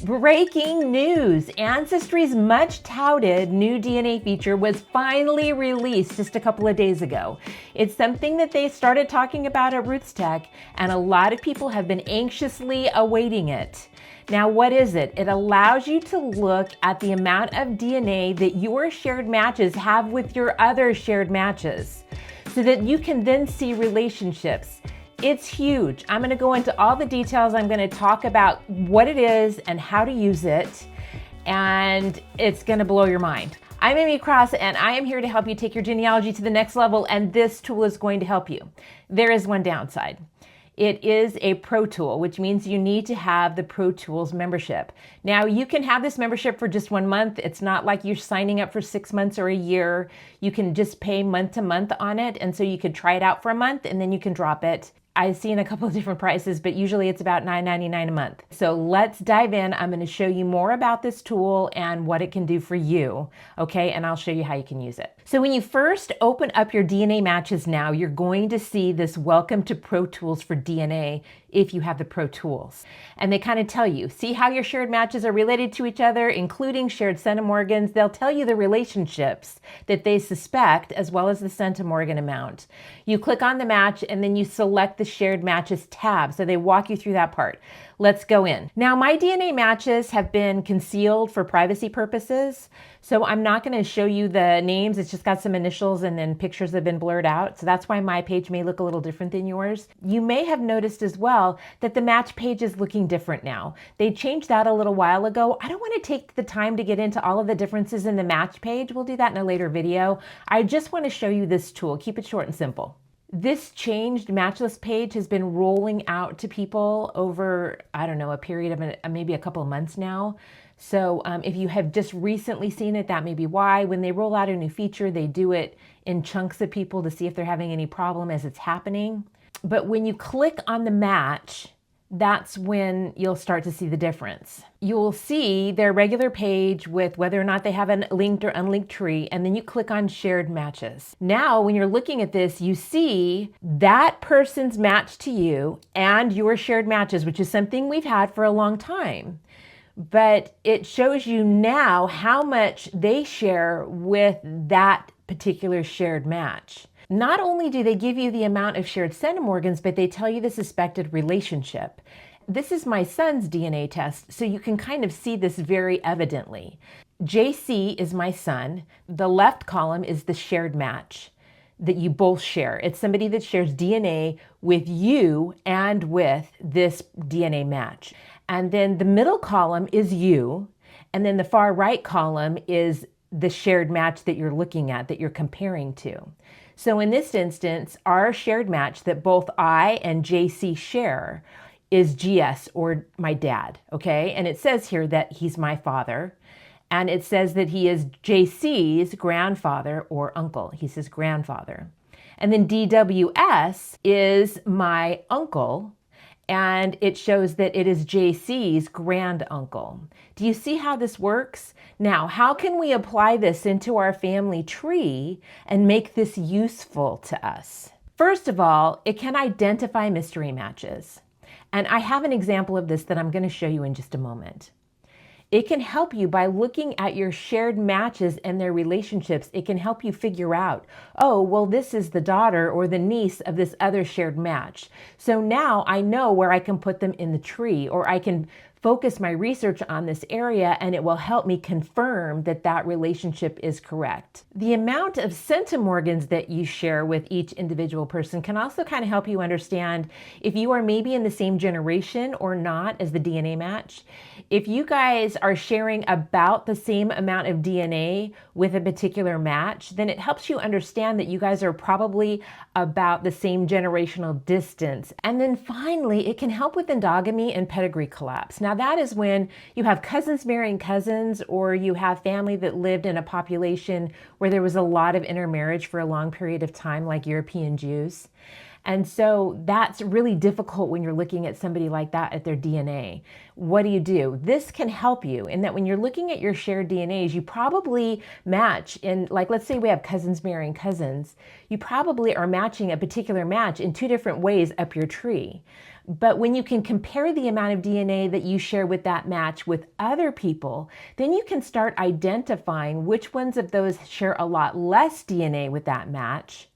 Breaking news! Ancestry's much touted new DNA feature was finally released just a couple of days ago. It's something that they started talking about at Roots Tech, and a lot of people have been anxiously awaiting it. Now, what is it? It allows you to look at the amount of DNA that your shared matches have with your other shared matches, so that you can then see relationships. It's huge. I'm going to go into all the details. I'm going to talk about what it is and how to use it, and it's going to blow your mind. I'm Aimee Cross, and I am here to help you take your genealogy to the next level, and this tool is going to help you. There is one downside. It is a pro tool, which means you need to have the ProTools membership. Now, you can have this membership for just 1 month. It's not like you're signing up for 6 months or a year. You can just pay month to month on it, and so you could try it out for a month, and then you can drop it. I've seen a couple of different prices, but usually it's about $9.99 a month. So let's dive in. I'm going to show you more about this tool and what it can do for you, okay? And I'll show you how you can use it. So when you first open up your DNA matches now, you're going to see this Welcome to ProTools for DNA if you have the ProTools. And they kind of tell you, see how your shared matches are related to each other, including shared centimorgans. They'll tell you the relationships that they suspect, as well as the centimorgan amount. You click on the match and then you select the shared matches tab. So they walk you through that part. Let's go in. Now, my DNA matches have been concealed for privacy purposes, so I'm not going to show you the names. It's just got some initials and then pictures have been blurred out. So that's why my page may look a little different than yours. You may have noticed as well that the match page is looking different now. They changed that a little while ago. I don't want to take the time to get into all of the differences in the match page. We'll do that in a later video. I just want to show you this tool. Keep it short and simple. This changed matchless page has been rolling out to people over, I don't know, a period of maybe a couple of months now. So if you have just recently seen it, that may be why. When they roll out a new feature, they do it in chunks of people to see if they're having any problem as it's happening. But when you click on the match, that's when you'll start to see the difference. You'll see their regular page with whether or not they have a linked or unlinked tree, and then you click on shared matches. Now, when you're looking at this, you see that person's match to you and your shared matches, which is something we've had for a long time. But it shows you now how much they share with that particular shared match. Not only do they give you the amount of shared centimorgans, but they tell you the suspected relationship. This is my son's DNA test, so you can kind of see this very evidently. JC is my son. The left column is the shared match that you both share. It's somebody that shares DNA with you and with this DNA match. And then the middle column is you, and then the far right column is the shared match that you're looking at, that you're comparing to. So in this instance, our shared match that both I and JC share is GS, or my dad, okay? And it says here that he's my father, and it says that he is JC's grandfather or uncle. He's his grandfather. And then DWS is my uncle, and it shows that it is JC's granduncle. Do you see how this works? Now, how can we apply this into our family tree and make this useful to us? First of all, it can identify mystery matches. And I have an example of this that I'm going to show you in just a moment. It can help you by looking at your shared matches and their relationships. It can help you figure out, oh, well, this is the daughter or the niece of this other shared match. So now I know where I can put them in the tree, or I can focus my research on this area and it will help me confirm that that relationship is correct. The amount of centimorgans that you share with each individual person can also kind of help you understand if you are maybe in the same generation or not as the DNA match. If you guys are sharing about the same amount of DNA with a particular match, then it helps you understand that you guys are probably about the same generational distance. And then finally, it can help with endogamy and pedigree collapse. Now that is when you have cousins marrying cousins, or you have family that lived in a population where there was a lot of intermarriage for a long period of time, like European Jews. And so that's really difficult when you're looking at somebody like that at their DNA. What do? This can help you in that when you're looking at your shared DNAs, you probably match in, like, let's say we have cousins marrying cousins, you probably are matching a particular match in two different ways up your tree. But when you can compare the amount of DNA that you share with that match with other people, then you can start identifying which ones of those share a lot less DNA with that match.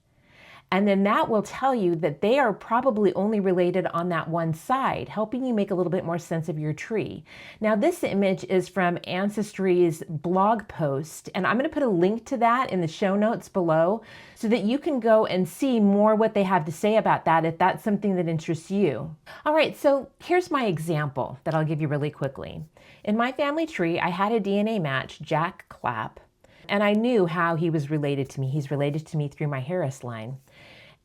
And then that will tell you that they are probably only related on that one side, helping you make a little bit more sense of your tree. Now, this image is from Ancestry's blog post, and I'm going to put a link to that in the show notes below so that you can go and see more what they have to say about that if that's something that interests you. All right, so here's my example that I'll give you really quickly. In my family tree, I had a DNA match, Jack Clapp, and I knew how he was related to me. He's related to me through my Harris line.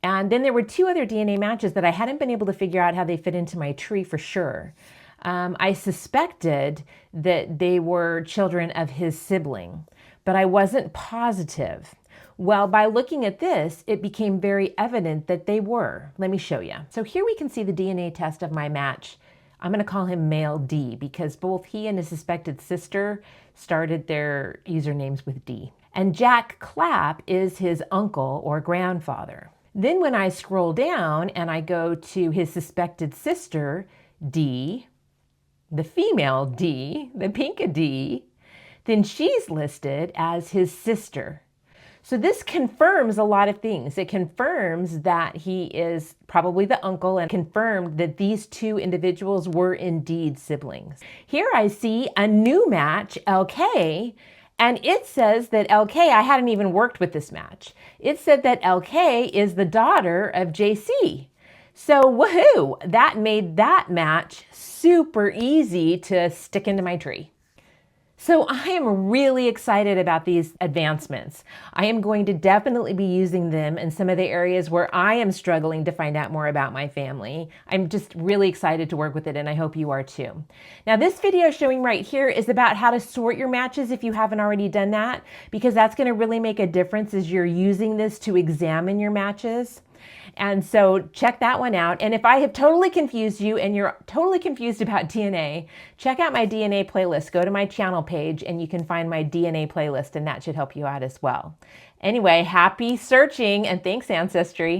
And then there were two other DNA matches that I hadn't been able to figure out how they fit into my tree for sure. I suspected that they were children of his sibling, but I wasn't positive. Well, by looking at this, it became very evident that they were. Let me show you. So here we can see the DNA test of my match. I'm going to call him male D because both he and his suspected sister started their usernames with D. And Jack Clapp is his uncle or grandfather. Then when I scroll down and I go to his suspected sister, D, the female D, the pink D, then she's listed as his sister. So this confirms a lot of things. It confirms that he is probably the uncle and confirmed that these two individuals were indeed siblings. Here I see a new match, LK, and it says that LK, I hadn't even worked with this match. It said that LK is the daughter of JC. So woohoo, that made that match super easy to stick into my tree. So I am really excited about these advancements. I am going to definitely be using them in some of the areas where I am struggling to find out more about my family. I'm just really excited to work with it, and I hope you are too. Now, this video showing right here is about how to sort your matches if you haven't already done that, because that's going to really make a difference as you're using this to examine your matches. And so check that one out. And if I have totally confused you and you're totally confused about DNA, check out my DNA playlist. Go to my channel page and you can find my DNA playlist, and that should help you out as well. Anyway, happy searching, and thanks, Ancestry.